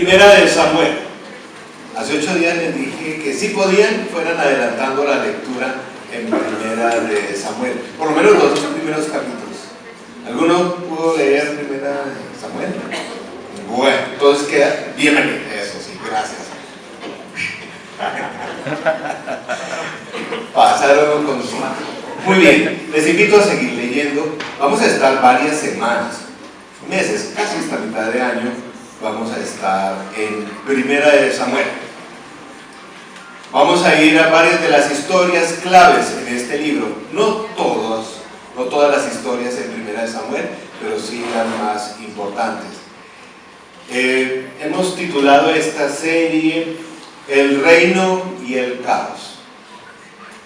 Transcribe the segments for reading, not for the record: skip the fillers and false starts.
Primera de Samuel. Hace 8 días les dije que si podían, fueran adelantando la lectura en Primera de Samuel. Por lo menos los 2 primeros capítulos. ¿Alguno pudo leer Primera de Samuel? Bueno, entonces queda bienvenido. Eso sí, gracias. Pasaron con su mano. Muy bien, les invito a seguir leyendo. Vamos a estar varias semanas, meses, casi hasta mitad de año. Vamos a estar en Primera de Samuel. Vamos a ir a varias de las historias claves en este libro. No todas las historias en Primera de Samuel, pero sí las más importantes. Hemos titulado esta serie El reino y el caos,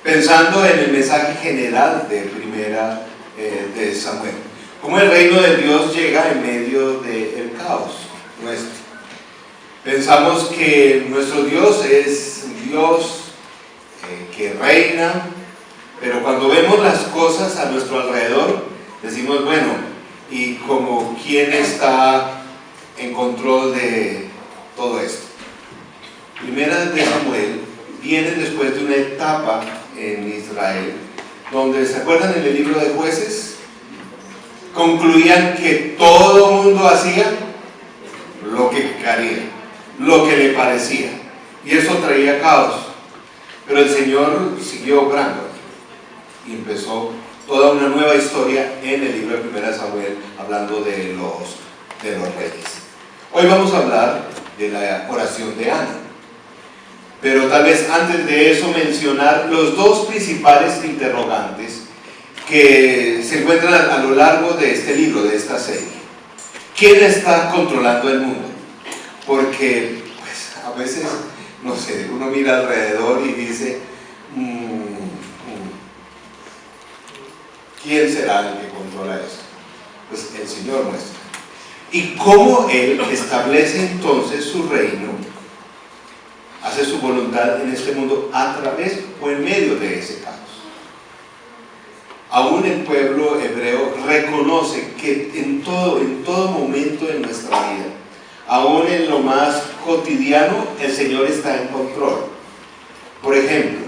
pensando en el mensaje general de Primera de Samuel. Cómo el reino de Dios llega en medio del caos nuestro. Pensamos que nuestro Dios es un Dios que reina, pero cuando vemos las cosas a nuestro alrededor, decimos, bueno, ¿y como quién está en control de todo esto? Primera de Samuel viene después de una etapa en Israel, donde, ¿se acuerdan en el libro de Jueces? Concluían que todo el mundo hacía lo que quería, lo que le parecía, y eso traía caos. Pero el Señor siguió obrando y empezó toda una nueva historia en el libro de Primera Samuel, hablando de los reyes. Hoy vamos a hablar de la oración de Ana, pero tal vez antes de eso mencionar los 2 principales interrogantes que se encuentran a lo largo de este libro, de esta serie. ¿Quién está controlando el mundo? Porque pues, a veces, no sé, uno mira alrededor y dice, ¿quién será el que controla eso? Pues el Señor nuestro. Y cómo Él establece entonces su reino, hace su voluntad en este mundo a través o en medio de ese caos. Aún el pueblo hebreo reconoce que en todo momento de nuestra vida, aún en lo más cotidiano, el Señor está en control. Por ejemplo,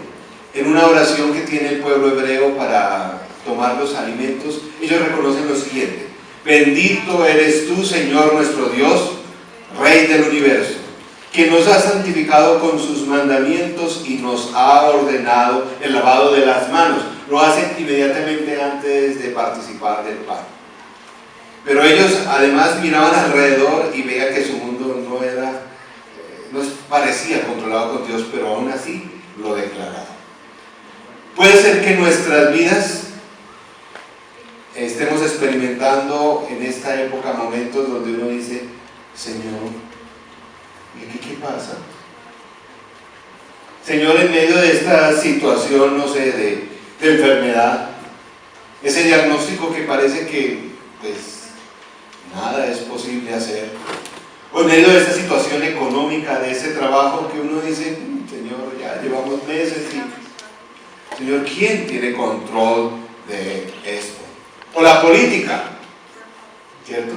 en una oración que tiene el pueblo hebreo para tomar los alimentos, ellos reconocen lo siguiente: bendito eres tú, Señor nuestro Dios, Rey del universo, que nos ha santificado con sus mandamientos y nos ha ordenado el lavado de las manos. Lo hacen inmediatamente antes de participar del pan. Pero ellos además miraban alrededor y veían que su mundo no parecía controlado por Dios, pero aún así lo declaraban. Puede ser que en nuestras vidas estemos experimentando en esta época momentos donde uno dice, Señor, ¿y qué pasa? Señor, en medio de esta situación, no sé, de enfermedad, ese diagnóstico que parece que pues nada es posible hacer, o en medio de esta situación económica, de ese trabajo que uno dice, Señor, ya llevamos meses y Señor, ¿quién tiene control de esto? O la política, ¿cierto?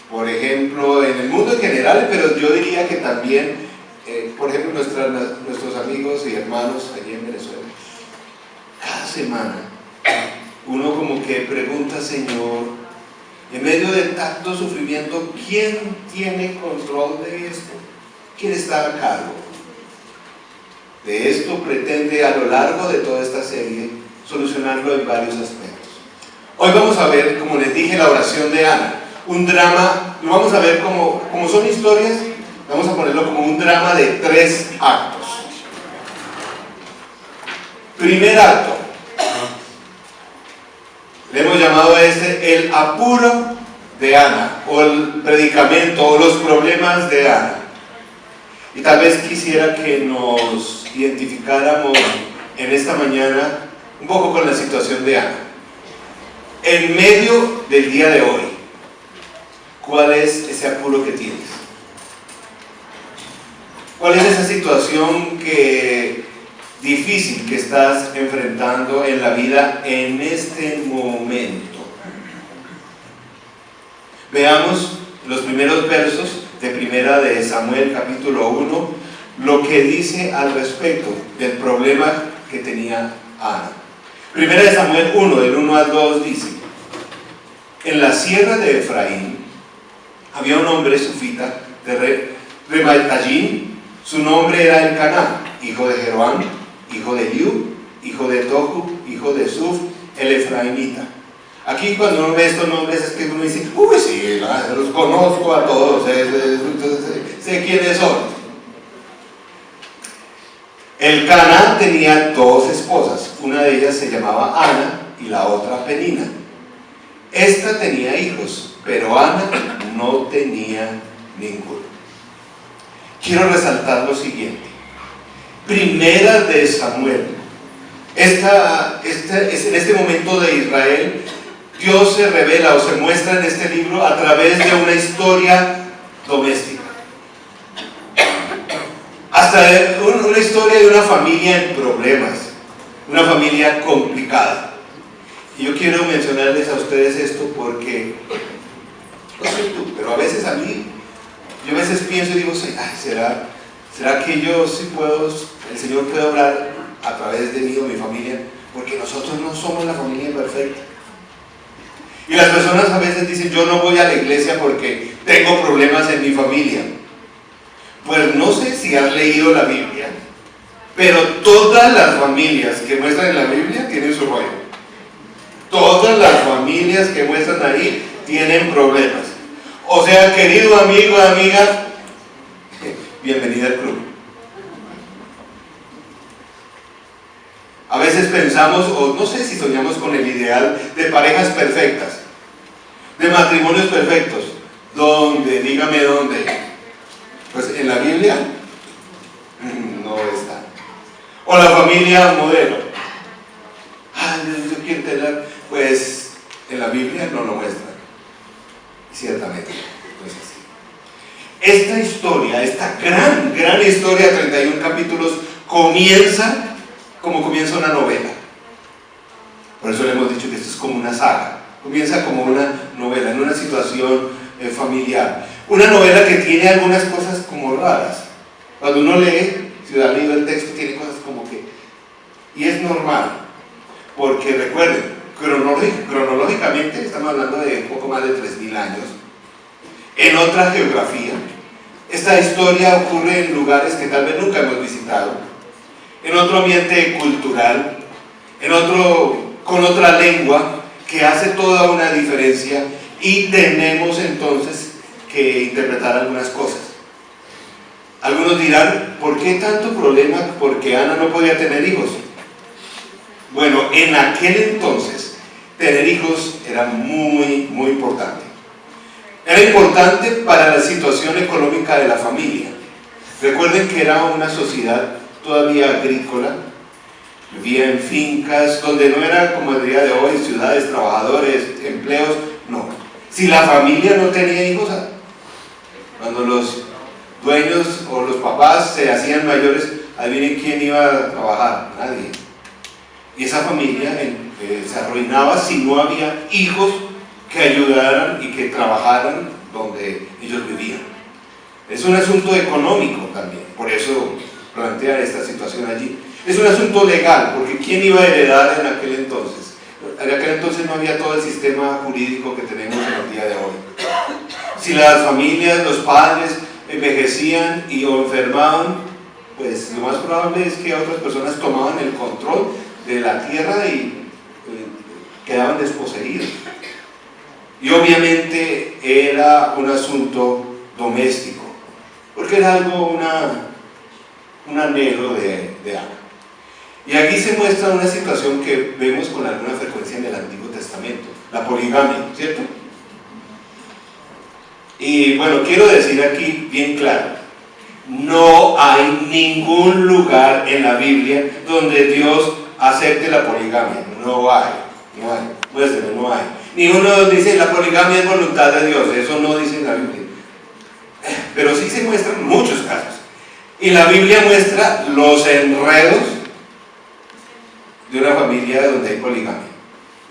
Por ejemplo, en el mundo en general, pero yo diría que también, por ejemplo, nuestros amigos y hermanos allí en Venezuela, cada semana uno como que pregunta, Señor, en medio de tanto sufrimiento, ¿quién tiene control de esto? ¿Quién está a cargo? De esto pretende a lo largo de toda esta serie solucionarlo en varios aspectos. Hoy vamos a ver, como les dije, la oración de Ana, un drama, lo vamos a ver como son historias, vamos a ponerlo como un drama de 3 actos. Primer acto, le hemos llamado a el apuro de Ana, o el predicamento, o los problemas de Ana. Y tal vez quisiera que nos identificáramos en esta mañana un poco con la situación de Ana. En medio del día de hoy, ¿cuál es ese apuro que tienes? ¿Cuál es esa situación difícil que estás enfrentando en la vida en este momento? Veamos los primeros versos de Primera de Samuel capítulo 1, lo que dice al respecto del problema que tenía Ana. Primera de Samuel 1, del 1 al 2 dice: en la sierra de Efraín había un hombre sufita de Remaltayim, su nombre era Elcaná, hijo de Jeroam, hijo de Eliú, hijo de Tohu, hijo de Suf, el efraimita. Aquí cuando uno ve estos nombres es que uno dice, uy, sí, los conozco a todos, sé quiénes son. Elcaná tenía dos esposas, una de ellas se llamaba Ana y la otra Penina. Esta tenía hijos, pero Ana no tenía ninguno. Quiero resaltar lo siguiente. Primera de Samuel. En este momento de Israel, Dios se revela o se muestra en este libro a través de una historia doméstica. Hasta una historia de una familia en problemas, una familia complicada. Y yo quiero mencionarles a ustedes esto porque, no sé tú, pero a veces a mí, yo a veces pienso y digo, ay, ¿será que yo sí puedo, el Señor puede obrar a través de mí o mi familia? Porque nosotros no somos la familia perfecta. Y las personas a veces dicen, yo no voy a la iglesia porque tengo problemas en mi familia. Pues no sé si has leído la Biblia, pero todas las familias que muestran en la Biblia tienen su rollo. Todas las familias que muestran ahí tienen problemas. O sea, querido amigo, amiga, bienvenida al club. A veces pensamos, o no sé si soñamos con el ideal de parejas perfectas, de matrimonios perfectos. ¿Dónde? Dígame dónde. Pues en la Biblia no está. O la familia modelo. Yo quiero tener, pues en la Biblia no lo muestra. Ciertamente no es así. Esta historia, esta gran historia, 31 capítulos, comienza como comienza una novela. Por eso le hemos dicho que esto es como una saga. Comienza como una novela, en una situación familiar. Una novela que tiene algunas cosas como raras. Cuando uno lee, si ha leído el texto, tiene cosas como que... Y es normal, porque recuerden, cronológicamente estamos hablando de poco más de 3000 años. En otra geografía. Esta historia ocurre en lugares que tal vez nunca hemos visitado, en otro ambiente cultural, con otra lengua, que hace toda una diferencia, y tenemos entonces que interpretar algunas cosas. Algunos dirán, ¿por qué tanto problema? Porque Ana no podía tener hijos. Bueno, en aquel entonces tener hijos era muy importante. Era importante para la situación económica de la familia. Recuerden que era una sociedad todavía agrícola, vivía en fincas, donde no era como el día de hoy, ciudades, trabajadores, empleos, no. Si la familia no tenía hijos, cuando los dueños o los papás se hacían mayores, adivinen quién iba a trabajar, nadie. Y esa familia se arruinaba si no había hijos que ayudaran y que trabajaran donde ellos vivían. Es un asunto económico también, por eso plantear esta situación allí. Es un asunto legal, porque ¿quién iba a heredar en aquel entonces? En aquel entonces no había todo el sistema jurídico que tenemos en el día de hoy. Si las familias, los padres envejecían o enfermaban, pues lo más probable es que otras personas tomaban el control de la tierra y quedaban desposeídos. Y obviamente era un asunto doméstico, porque era algo, un anhelo de Ana. Y aquí se muestra una situación que vemos con alguna frecuencia en el Antiguo Testamento, la poligamia, ¿cierto? Y bueno, quiero decir aquí bien claro, no hay ningún lugar en la Biblia donde Dios acepte la poligamia, no hay, muéstrame, no hay. Ni uno dice la poligamia es voluntad de Dios, eso no dice en la Biblia. Pero sí se muestran muchos casos. Y la Biblia muestra los enredos de una familia donde hay poligamia.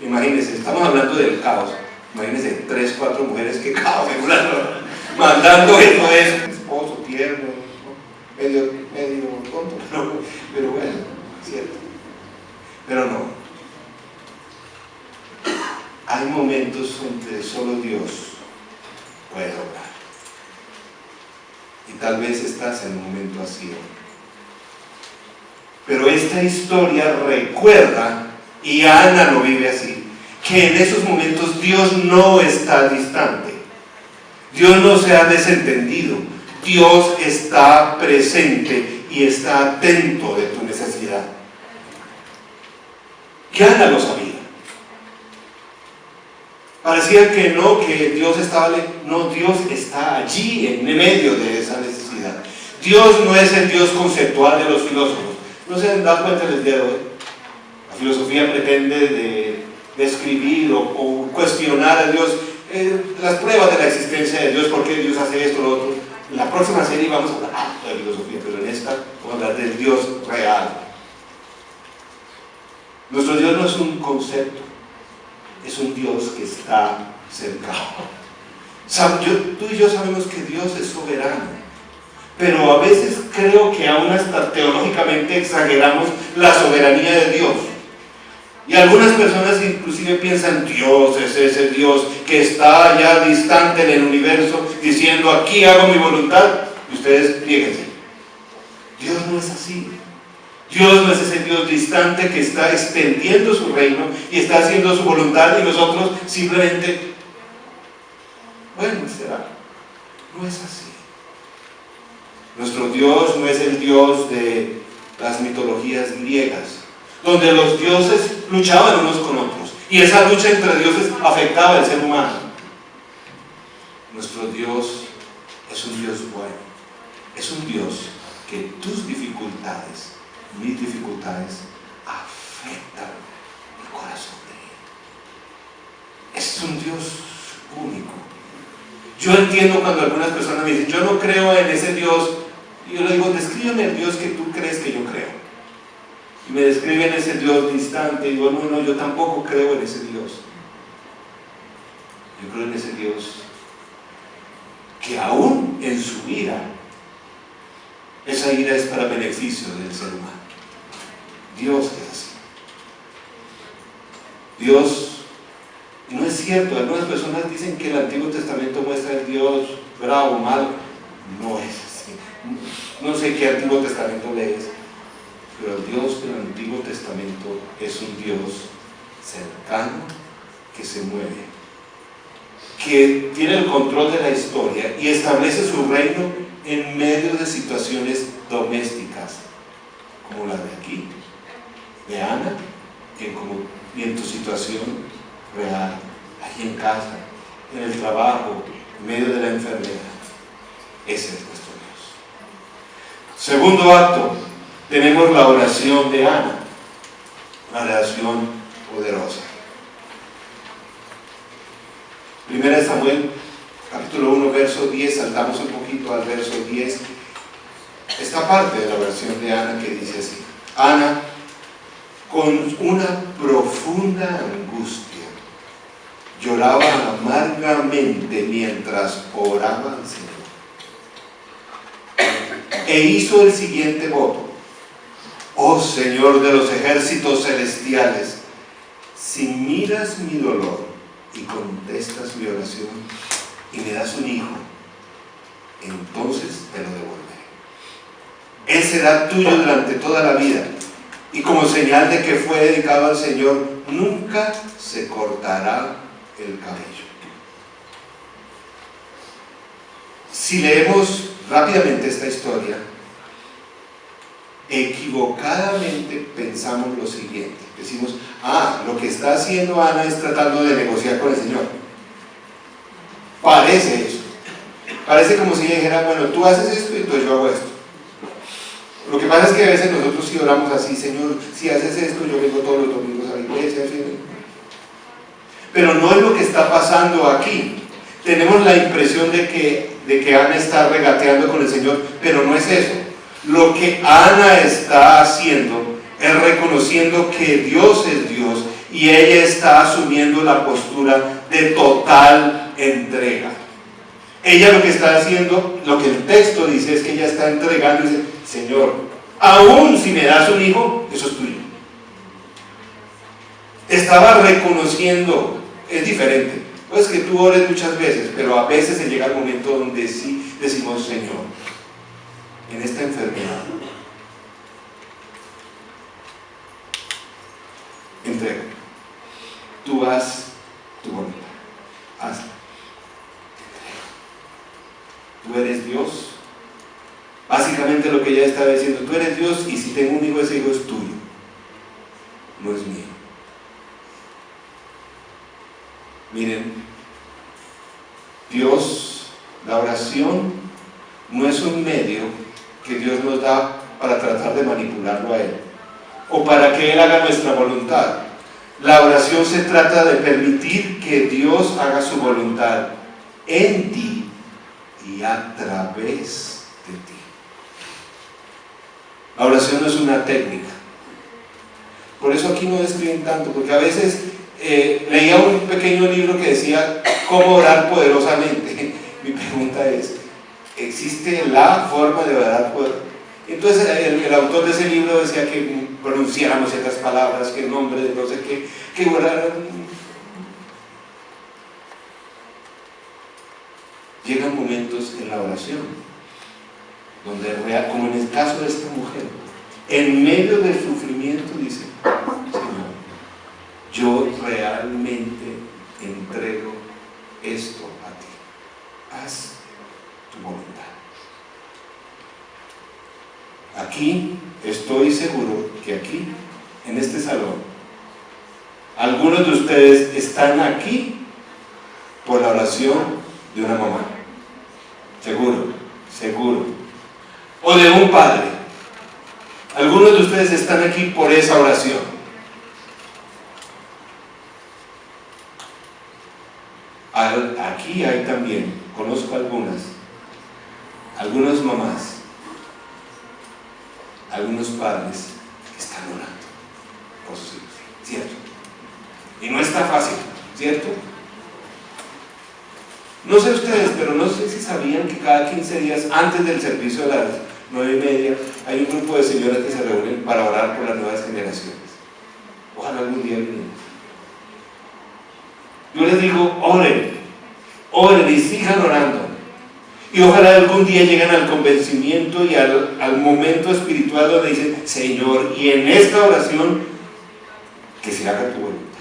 Imagínense, estamos hablando del caos. Imagínense 3, 4 mujeres, qué caos. mandando esto es un esposo tierno, ¿no? medio tonto, pero bueno, cierto. Pero no. Hay momentos donde solo Dios puede obrar. Y tal vez estás en un momento así hoy. Pero esta historia recuerda, y Ana lo vive así, que en esos momentos Dios no está distante. Dios no se ha desentendido. Dios está presente y está atento de tu necesidad. Que Ana lo sabía. Parecía que no, que Dios estaba no, Dios está allí en medio de esa necesidad. Dios no es el Dios conceptual de los filósofos. ¿No se han dado cuenta el día de hoy? La filosofía pretende describir o cuestionar a Dios, las pruebas de la existencia de Dios, por qué Dios hace esto o lo otro. En la próxima serie vamos a hablar de filosofía, pero en esta vamos a hablar del Dios real. Nuestro Dios no es un concepto, es un Dios que está cercano. Tú y yo sabemos que Dios es soberano, pero a veces creo que aún hasta teológicamente exageramos la soberanía de Dios. Y algunas personas inclusive piensan, Dios es ese Dios que está allá distante en el universo, diciendo, aquí hago mi voluntad, y ustedes fíjense. Dios no es así. Dios no es ese Dios distante que está extendiendo su reino y está haciendo su voluntad, y nosotros simplemente, bueno, será. No es así. Nuestro Dios no es el Dios de las mitologías griegas, donde los dioses luchaban unos con otros, y esa lucha entre dioses afectaba al ser humano. Nuestro Dios es un Dios bueno, es un Dios que tus dificultades, mis dificultades, afectan el corazón de Él. Es un Dios único. Yo entiendo cuando algunas personas me dicen, yo no creo en ese Dios, y yo le digo, descríbeme el Dios que tú crees que yo creo. Y me describen ese Dios distante, y digo, no, yo tampoco creo en ese Dios. Yo creo en ese Dios que aún en su ira, esa ira es para beneficio del ser humano. Dios es así. Dios, no es cierto, algunas personas dicen que el Antiguo Testamento muestra el Dios bravo, malo. No es así. No sé qué Antiguo Testamento lees, pero el Dios del Antiguo Testamento es un Dios cercano, que se mueve, que tiene el control de la historia y establece su reino en medio de situaciones domésticas, como la de aquí, de Ana, y en tu situación real, aquí en casa, en el trabajo, en medio de la enfermedad. Ese es nuestro Dios. Segundo acto, tenemos la oración de Ana, una oración poderosa. Primera de Samuel, capítulo 1, verso 10, saltamos un poquito al verso 10. Esta parte de la oración de Ana que dice así: Ana, con una profunda angustia, lloraba amargamente mientras oraba al Señor. E hizo el siguiente voto: Oh Señor de los ejércitos celestiales, si miras mi dolor y contestas mi oración y me das un hijo, entonces te lo devolveré. Él será tuyo durante toda la vida, y como señal de que fue dedicado al Señor, nunca se cortará el cabello. Si leemos rápidamente esta historia, equivocadamente pensamos lo siguiente. Decimos, lo que está haciendo Ana es tratando de negociar con el Señor. Parece eso. Parece como si ella dijera, bueno, tú haces esto y entonces yo hago esto. Lo que pasa es que a veces nosotros sí oramos así: Señor, si haces esto, yo vengo todos los domingos a la iglesia, ¿sí? Pero no es lo que está pasando aquí. Tenemos la impresión de que Ana está regateando con el Señor, pero no es eso. Lo que Ana está haciendo es reconociendo que Dios es Dios, y ella está asumiendo la postura de total entrega. Ella lo que está haciendo, lo que el texto dice, es que ella está entregando y dice: Señor, aún si me das un hijo, eso es tuyo. Estaba reconociendo, es diferente. Pues que tú ores muchas veces, pero a veces se llega el momento donde sí decimos: Señor, en esta enfermedad, entrega. Tú haz tu voluntad. Hazla. Tú eres Dios. Básicamente lo que ella estaba diciendo: tú eres Dios, y si tengo un hijo, ese hijo es tuyo, no es mío. Miren, Dios, la oración no es un medio que Dios nos da para tratar de manipularlo a Él, o para que Él haga nuestra voluntad. La oración se trata de permitir que Dios haga su voluntad en ti y a través de ti. La oración no es una técnica. Por eso aquí no describen tanto, porque a veces leía un pequeño libro que decía cómo orar poderosamente. Mi pregunta es: ¿existe la forma de orar poderosamente? Entonces el autor de ese libro decía que pronunciáramos ciertas palabras, que el nombre de no sé qué, que oraran. Llegan momentos en la oración donde, como en el caso de esta mujer, en medio del sufrimiento dice: Señor, yo realmente entrego esto a ti, haz tu voluntad. Aquí, estoy seguro que aquí, en este salón, algunos de ustedes están aquí por la oración de una mamá, seguro, seguro, o de un padre. Algunos de ustedes están aquí por esa oración. Aquí hay también, conozco algunas mamás, algunos padres que están orando por sus hijos, ¿cierto? Y no está fácil, ¿cierto? No sé ustedes, pero no sé si sabían que cada 15 días, antes del servicio de las 9:30, hay un grupo de señoras que se reúnen para orar por las nuevas generaciones. Ojalá algún día vienen. Yo les digo: oren, oren y sigan orando. Y ojalá algún día lleguen al convencimiento y al momento espiritual donde dicen: Señor, y en esta oración, que se haga tu voluntad.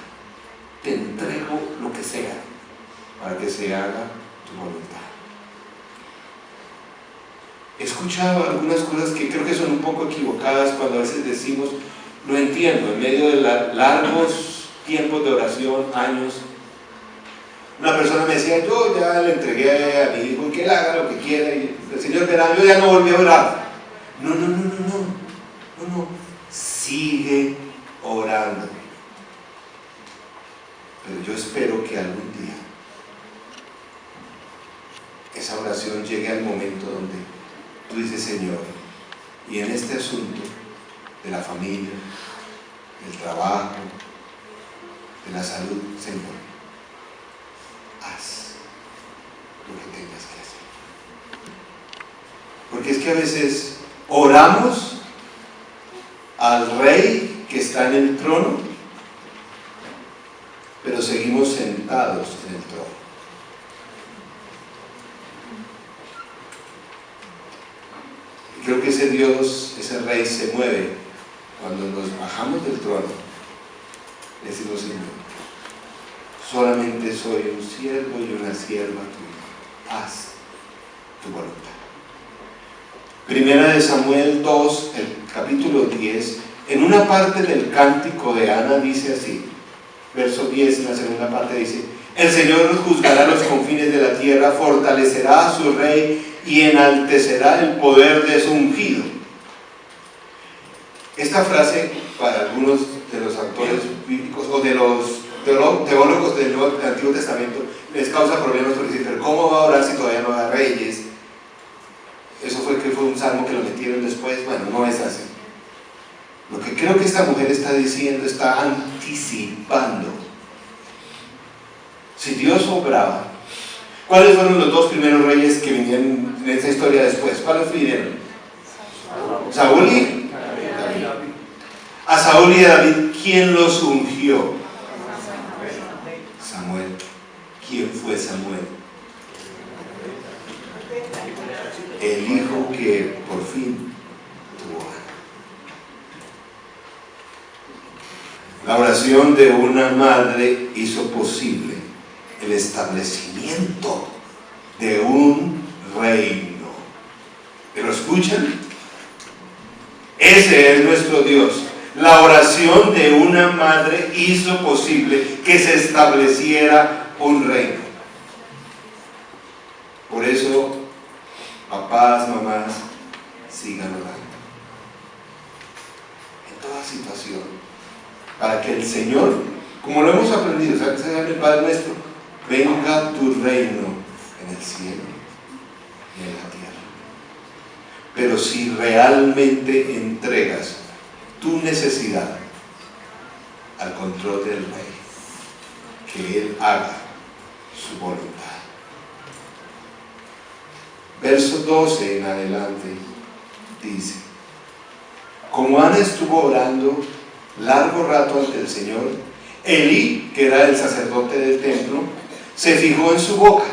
Te entrego lo que sea para que se haga tu voluntad. He escuchado algunas cosas que creo que son un poco equivocadas cuando a veces decimos: lo entiendo, en medio de largos tiempos de oración, años. Una persona me decía: yo ya le entregué a mi hijo, que él haga lo que quiera, y el Señor verá, yo ya no volví a orar. No, sigue orando. Pero yo espero que algún día esa oración llegue al momento donde tú dices: Señor, y en este asunto de la familia, del trabajo, de la salud, Señor, haz lo que tengas que hacer. Porque es que a veces oramos al Rey que está en el trono, pero seguimos sentados en el trono. Y creo que ese Dios, ese Rey, se mueve cuando nos bajamos del trono. Decimos: Señor, solamente soy un siervo y una sierva tuya, haz tu voluntad. Primera de Samuel 2, el capítulo 10, en una parte del cántico de Ana dice así, verso 10, en la segunda parte dice: el Señor juzgará los confines de la tierra, fortalecerá a su rey y enaltecerá el poder de su ungido. Esta frase, para algunos de los autores bíblicos o de los teólogos del Antiguo Testamento, les causa problemas porque dicen: pero ¿cómo va a orar si todavía no da reyes? Eso fue un salmo que lo metieron después. Bueno, no es así. Lo que creo que esta mujer está diciendo, está anticipando. Si Dios obraba ¿Cuáles fueron los dos primeros reyes que vinieron en esta historia después? ¿Cuáles vinieron? Saúl y David. A Saúl y a David, ¿quién los ungió? Samuel. ¿Quién fue Samuel? El hijo que por fin tuvo. La oración de una madre hizo posible el establecimiento de un reino. ¿Pero escuchan? Ese es nuestro Dios. La oración de una madre hizo posible que se estableciera un reino. Por eso, papás, mamás, sigan orando. En toda situación. Para que el Señor, como lo hemos aprendido, ¿sabes? El Padre nuestro, venga tu reino en el cielo y en la tierra. Pero si realmente entregas tu necesidad al control del Rey, que Él haga su voluntad. Verso 12 en adelante dice: como Ana estuvo orando largo rato ante el Señor, Elí, que era el sacerdote del templo, se fijó en su boca.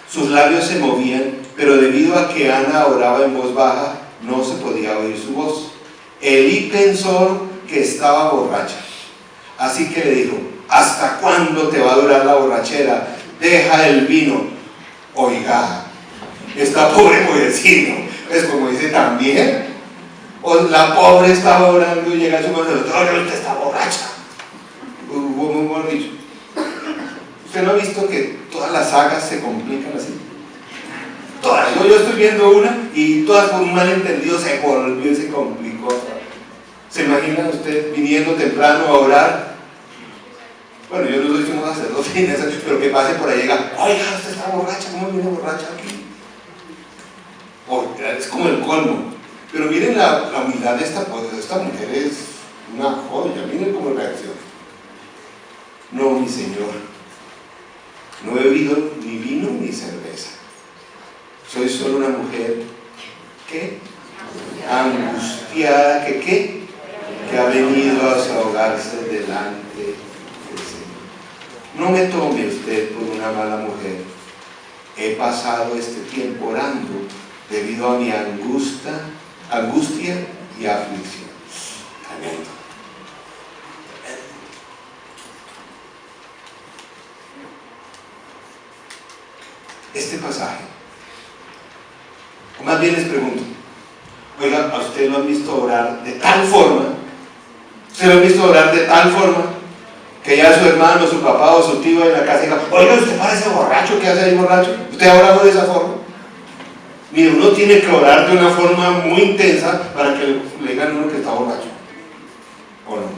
Sus labios se movían, pero debido a que Ana oraba en voz baja, no se podía oír su voz. Elí pensó que estaba borracha, así que le dijo: ¿hasta cuándo te va a durar la borrachera? Deja el vino. Oiga, esta pobre mujercita, es como dice también, o la pobre estaba orando y llega a su madre: no, usted está borracha. Muy dicho. ¿Usted no ha visto que todas las sagas se complican así? Todas. Yo estoy viendo una y todas por un malentendido se volvió y se complicó. ¿Se imagina usted viniendo temprano a orar? Bueno, yo no soy un sacerdote, pero que pase por ahí y diga: oiga, usted está borracha, ¿cómo viene borracha aquí? Es como el colmo. Pero miren la humildad de esta mujer, es una joya. Miren cómo reacciona. No, mi Señor, no he bebido ni vino ni cerveza. Soy solo una mujer, ¿qué? Angustiada, ¿qué? Que ha venido a desahogarse delante del Señor. No me tome usted por una mala mujer. He pasado este tiempo orando debido a mi angustia y aflicción. Tremendo. Este pasaje, o más bien les pregunto: oiga, ¿a usted lo han visto orar de tal forma? ¿Usted lo han visto orar de tal forma que ya su hermano, su papá o su tío en la casa diga: oiga, usted parece borracho, ¿qué hace ahí borracho? ¿Usted ha orado de esa forma? Mire, uno tiene que orar de una forma muy intensa para que le digan a uno que está borracho, ¿o no?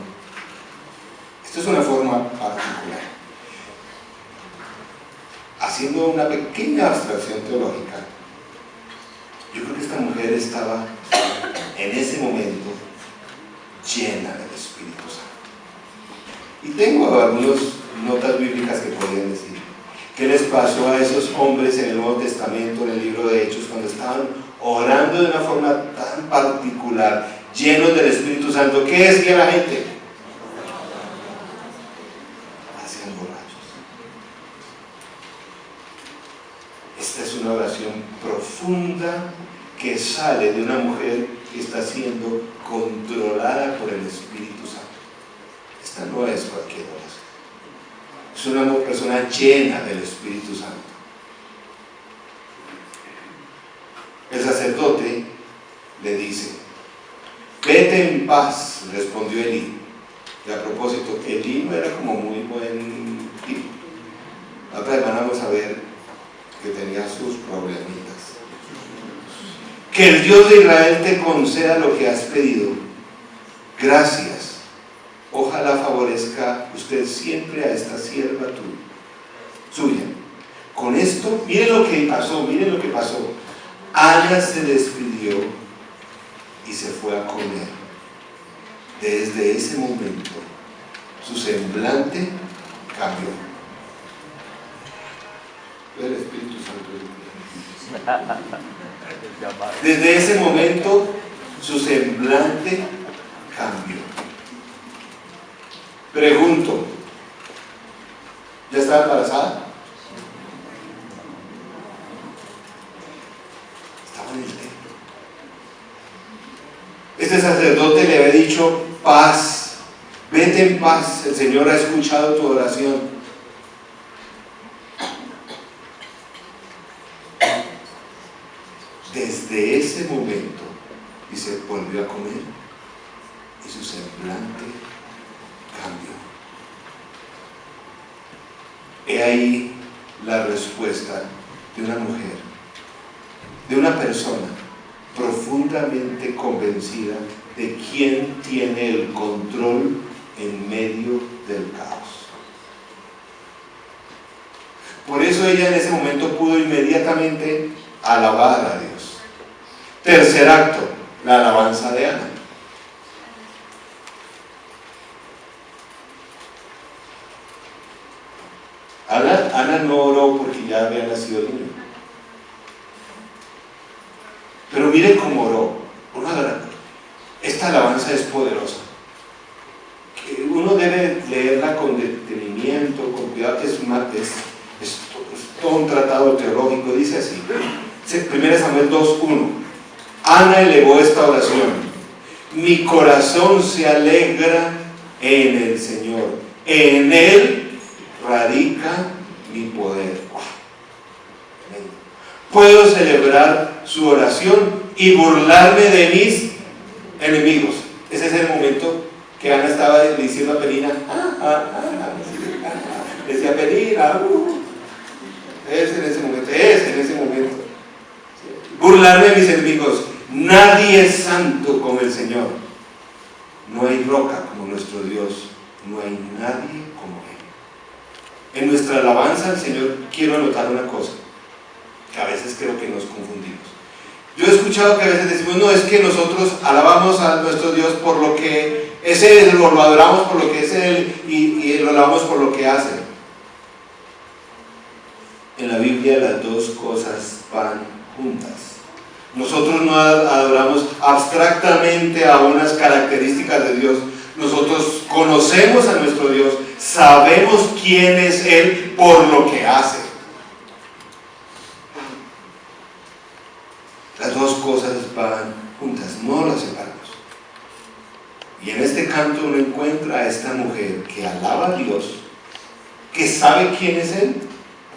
Esta es una forma particular. Haciendo una pequeña abstracción teológica, yo creo que esta mujer estaba en ese momento llena del Espíritu Santo. Y tengo algunas notas bíblicas que podrían decir: ¿qué les pasó a esos hombres en el Nuevo Testamento, en el libro de Hechos, cuando estaban orando de una forma tan particular, llenos del Espíritu Santo? ¿Qué decía la gente? Hacían borrachos. Esta es una oración profunda que sale de una mujer que está siendo controlada por el Espíritu Santo. Esta no es cualquier oración. Es una persona llena del Espíritu Santo. El sacerdote le dice: vete en paz, respondió Elí. Y a propósito, Elí no era como muy buen tipo. La otra semana vamos a ver que tenía sus problemitas. Que el Dios de Israel te conceda lo que has pedido. Gracias. Ojalá favorezca usted siempre a esta sierva suya. Con esto, miren lo que pasó. Ana se despidió y se fue a comer. Desde ese momento, su semblante cambió. el Espíritu Santo. Desde ese momento su semblante cambió. Pregunto, ¿ya estaba embarazada? Estaba en el templo. Este sacerdote le había dicho: paz, vete en paz, el Señor ha escuchado tu oración. Desde ese momento, dice, volvió a comer y su semblante cambió. He ahí la respuesta de una mujer, de una persona profundamente convencida de quién tiene el control en medio del caos. Por eso ella en ese momento pudo inmediatamente alabar a Dios. Tercer acto, la alabanza de Ana. Ana no oró porque ya había nacido el niño. Pero miren cómo oró. Esta alabanza es poderosa. Uno debe leerla con detenimiento, con cuidado. Es todo un tratado teológico. Dice así, 1 Samuel 2:1. Ana elevó esta oración: mi corazón se alegra en el Señor, en Él radica mi poder. Puedo celebrar su oración y burlarme de mis enemigos. Ese es el momento que Ana estaba diciendo a Penina, decía Penina, es en ese momento. Burlarme de mis enemigos. Nadie es santo como el Señor. No hay roca como nuestro Dios. No hay nadie como Él. En nuestra alabanza al Señor quiero anotar una cosa, que a veces creo que nos confundimos. Yo he escuchado que a veces decimos, no, es que nosotros alabamos a nuestro Dios por lo que es Él, lo adoramos por lo que es Él y lo alabamos por lo que hace. En la Biblia las dos cosas van juntas. Nosotros no adoramos abstractamente a unas características de Dios. Nosotros conocemos a nuestro Dios, sabemos quién es Él por lo que hace. Las dos cosas van juntas, no las separamos. Y en este canto uno encuentra a esta mujer que alaba a Dios, que sabe quién es Él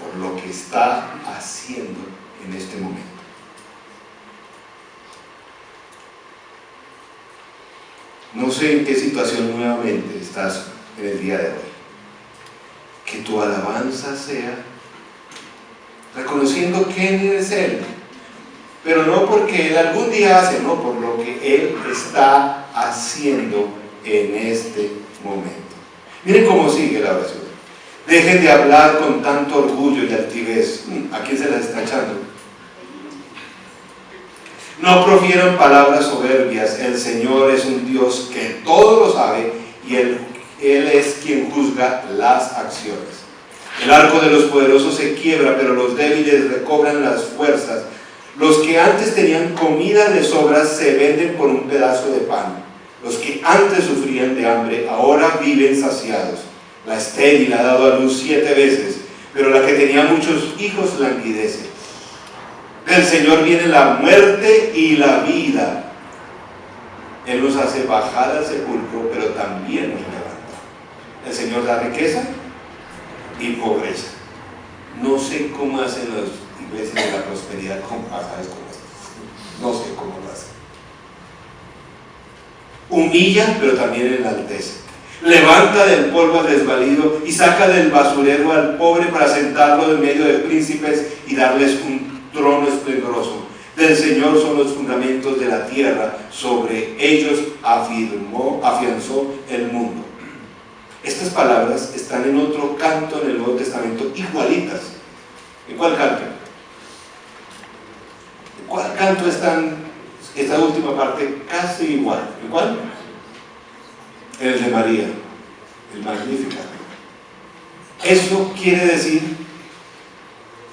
por lo que está haciendo en este momento. No sé en qué situación nuevamente estás en el día de hoy. Que tu alabanza sea reconociendo quién es Él, pero no porque Él algún día hace, no, por lo que Él está haciendo en este momento. Miren cómo sigue la oración. Dejen de hablar con tanto orgullo y altivez. ¿A quién se las está echando? No profieran palabras soberbias. El Señor es un Dios que todo lo sabe y Él es quien juzga las acciones. El arco de los poderosos se quiebra, pero los débiles recobran las fuerzas. Los que antes tenían comida de sobras se venden por un pedazo de pan. Los que antes sufrían de hambre ahora viven saciados. La estéril ha dado a luz 7 veces, pero la que tenía muchos hijos languidece. Del Señor viene la muerte y la vida. Él nos hace bajar al sepulcro, pero también nos levanta. El Señor da riqueza y pobreza. No sé cómo hacen los iglesias de la prosperidad, ¿sabes cómo es? No sé cómo lo hacen. Humilla, pero también enaltece. Levanta del polvo al desvalido y saca del basurero al pobre para sentarlo en medio de príncipes y darles un trono esplendoroso. Del Señor son los fundamentos de la tierra, sobre ellos afianzó el mundo. Estas palabras están en otro canto en el Nuevo Testamento, igualitas. ¿En cuál canto? ¿En cuál canto están esta última parte casi igual? ¿En cuál? El de María, el Magnificat. Eso quiere decir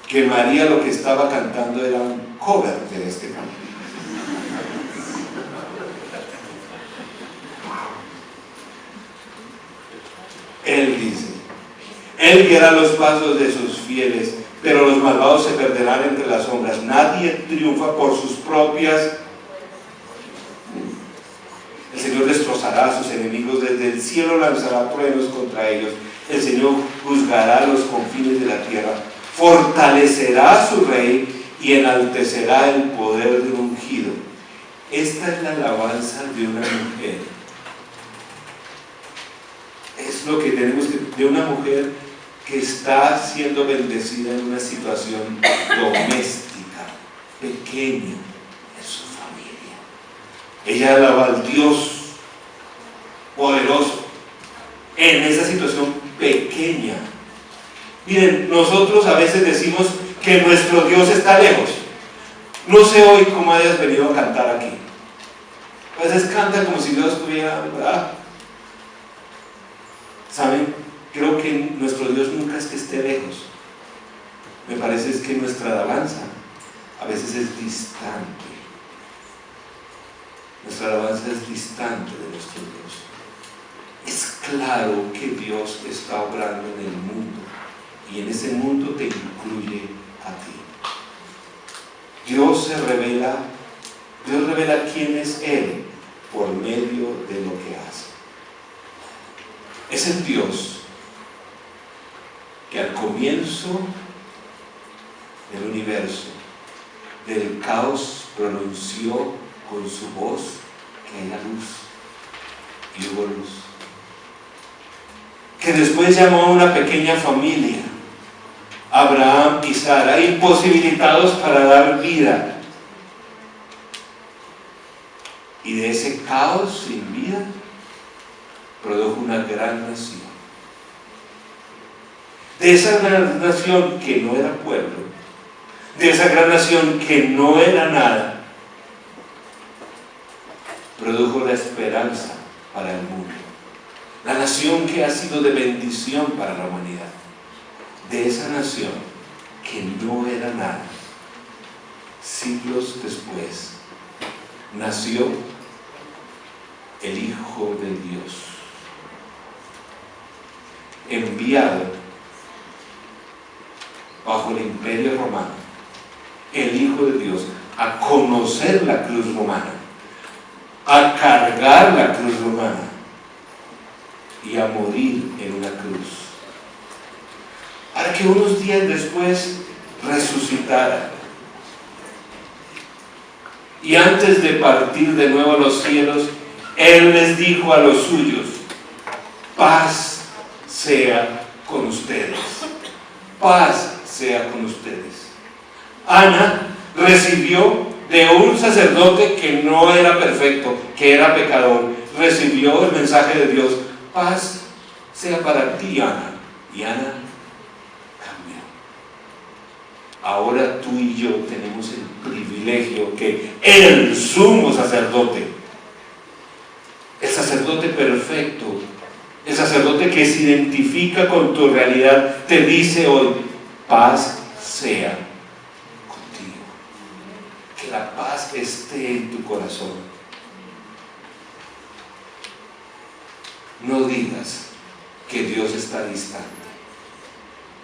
que María lo que estaba cantando era un cover de este canto. Él dice, Él guiará los pasos de sus fieles, pero los malvados se perderán entre las sombras. Nadie triunfa por sus propias. El Señor destrozará a sus enemigos, desde el cielo lanzará truenos contra ellos. El Señor juzgará los confines de la tierra, fortalecerá a su rey y enaltecerá el poder de un ungido. Esta es la alabanza de una mujer. Es lo que tenemos de una mujer que está siendo bendecida en una situación doméstica, pequeña, en su familia. Ella alaba al Dios poderoso en esa situación pequeña. Miren, nosotros a veces decimos que nuestro Dios está lejos. No sé hoy cómo hayas venido a cantar aquí. A veces canta como si Dios estuviera, ¿verdad? ¿Saben? Creo que nuestro Dios nunca es que esté lejos. Me parece es que nuestra alabanza a veces es distante. Nuestra alabanza es distante de nuestro Dios. Es claro que Dios está obrando en el mundo, y en ese mundo te incluye a ti. Dios revela quién es Él por medio de lo que hace. Es el Dios que al comienzo del universo, del caos, pronunció con su voz que haya luz, y hubo luz. Que después llamó a una pequeña familia, Abraham y Sara, imposibilitados para dar vida. Y de ese caos sin vida produjo una gran nación. De esa gran nación que no era pueblo, de esa gran nación que no era nada, produjo la esperanza para el mundo. La nación que ha sido de bendición para la humanidad. De esa nación que no era nada, siglos después, nació el Hijo de Dios, enviado bajo el Imperio Romano, el Hijo de Dios, a conocer la cruz romana, a cargar la cruz romana y a morir en una cruz, para que unos días después resucitara. Y antes de partir de nuevo a los cielos, Él les dijo a los suyos: paz sea con ustedes. Paz sea con ustedes. Ana recibió de un sacerdote que no era perfecto, que era pecador, recibió el mensaje de Dios: paz sea para ti, Ana. Y Ana cambió. Ahora tú y yo tenemos el privilegio que el sumo sacerdote, el sacerdote perfecto, el sacerdote que se identifica con tu realidad, te dice hoy: paz sea contigo. Que la paz esté en tu corazón. No digas que Dios está distante.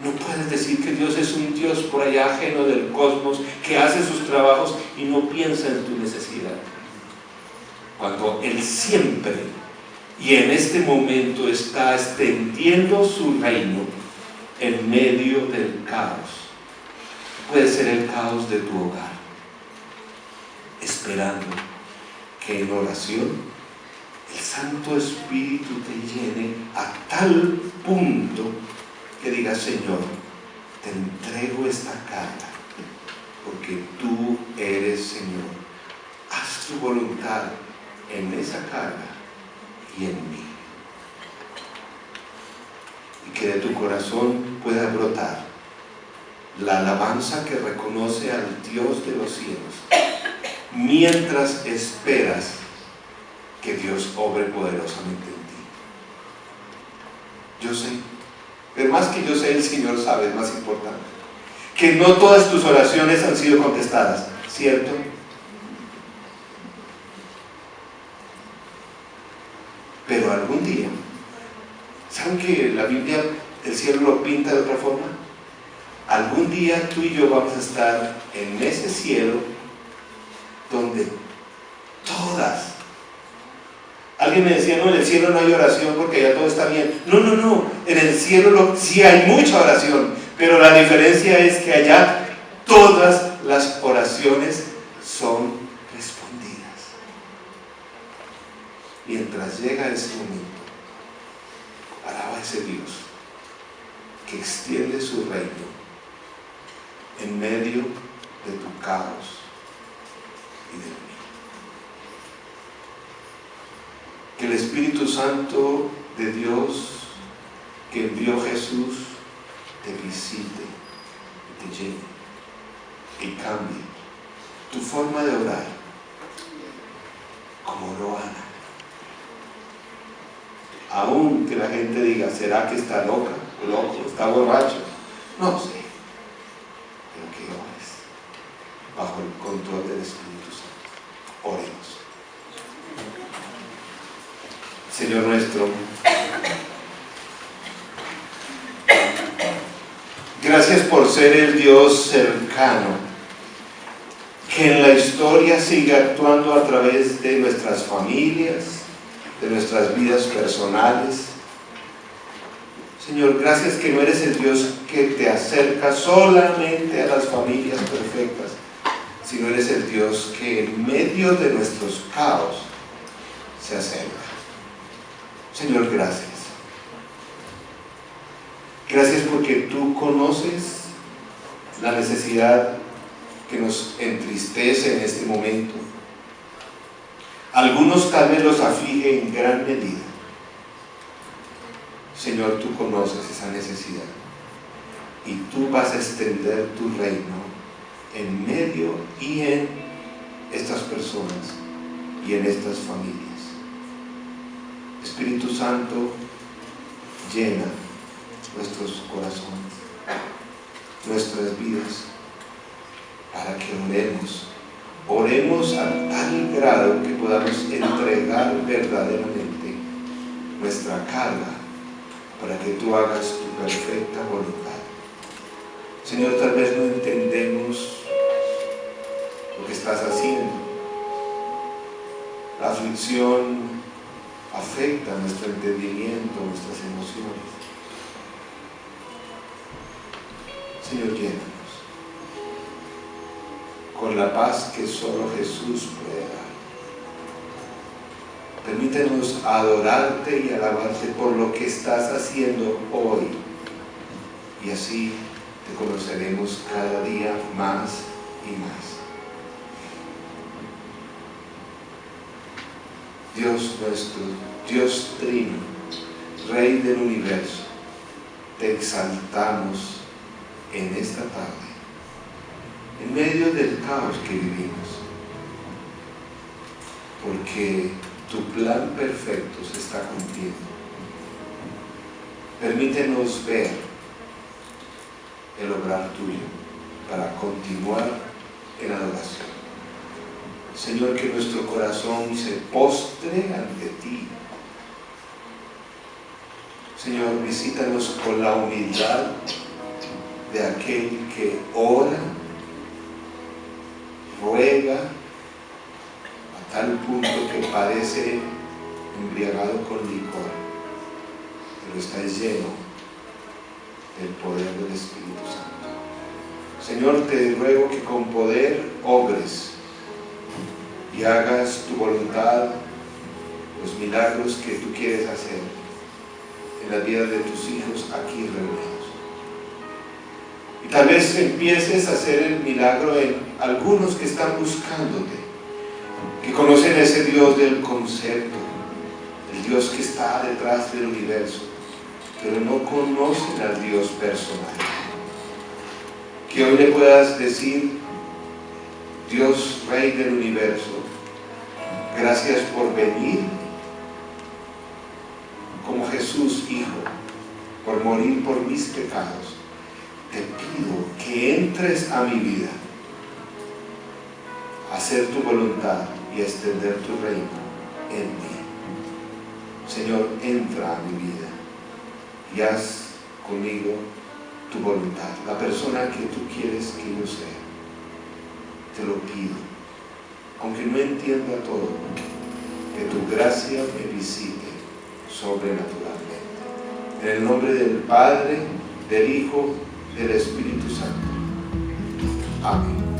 No puedes decir que Dios es un Dios por allá ajeno del cosmos, que hace sus trabajos y no piensa en tu necesidad. Cuando Él siempre y en este momento está extendiendo su reino en medio del caos. Puede ser el caos de tu hogar, esperando que en oración el Santo Espíritu te llene a tal punto que digas: Señor, te entrego esta carga, porque tú eres Señor. Haz tu voluntad en esa carga y en mí. Y que de tu corazón pueda brotar la alabanza que reconoce al Dios de los cielos, mientras esperas que Dios obre poderosamente en ti. Yo sé, pero más que yo sé, el Señor sabe, es más importante. que no todas tus oraciones han sido contestadas, ¿cierto? Pero algún día, ¿saben que la Biblia, el cielo lo pinta de otra forma? Algún día tú y yo vamos a estar en ese cielo donde todas. Alguien me decía, no, en el cielo no hay oración porque ya todo está bien. No, en el cielo sí hay mucha oración, pero la diferencia es que allá todas las oraciones son respondidas. Mientras llega ese momento, alaba a ese Dios que extiende su reino en medio de tu caos y del mío. Que el Espíritu Santo de Dios que envió Jesús te visite, te llene y cambie tu forma de orar como oró Ana. Aún que la gente diga, ¿será que está loca, loco, está borracho? No sé, pero que ores bajo el control del Espíritu Santo. Oremos. Señor nuestro, gracias por ser el Dios cercano, que en la historia sigue actuando a través de nuestras familias, de nuestras vidas personales. Señor, gracias que no eres el Dios que te acerca solamente a las familias perfectas, sino eres el Dios que en medio de nuestros caos se acerca. Señor, gracias. Gracias porque tú conoces la necesidad que nos entristece en este momento. Algunos tal vez los aflige en gran medida. Señor, tú conoces esa necesidad y tú vas a extender tu reino en medio y en estas personas y en estas familias. Espíritu Santo, llena nuestros corazones, nuestras vidas, para que oremos a tal grado que podamos entregar verdaderamente nuestra carga para que tú hagas tu perfecta voluntad. Señor, tal vez no entendemos lo que estás haciendo. La aflicción afecta nuestro entendimiento, nuestras emociones. Señor, llénanos con la paz que solo Jesús puede dar. Permítenos adorarte y alabarte por lo que estás haciendo hoy, y así te conoceremos cada día más y más. Dios nuestro, Dios Trino, Rey del universo, te exaltamos en esta tarde, en medio del caos que vivimos, porque tu plan perfecto se está cumpliendo. Permítenos ver el obrar tuyo para continuar en adoración. Señor, que nuestro corazón se postre ante ti. Señor, visítanos con la humildad de aquel que ora, ruega, a tal punto que parece embriagado con licor, pero está lleno del poder del Espíritu Santo. Señor, te ruego que con poder obres y hagas tu voluntad, los milagros que tú quieres hacer en la vida de tus hijos aquí reunidos. Y tal vez empieces a hacer el milagro en algunos que están buscándote, que conocen ese Dios del concepto, el Dios que está detrás del universo, pero no conocen al Dios personal. Que hoy le puedas decir: Dios, Rey del universo, gracias por venir como Jesús, Hijo, por morir por mis pecados. te pido que entres a mi vida, a hacer tu voluntad y a extender tu reino en mí. Señor, entra a mi vida y haz conmigo tu voluntad, la persona que tú quieres que yo sea. Te lo pido, aunque no entienda todo, que tu gracia me visite sobrenaturalmente. En el nombre del Padre, del Hijo, del Espíritu Santo. Amén.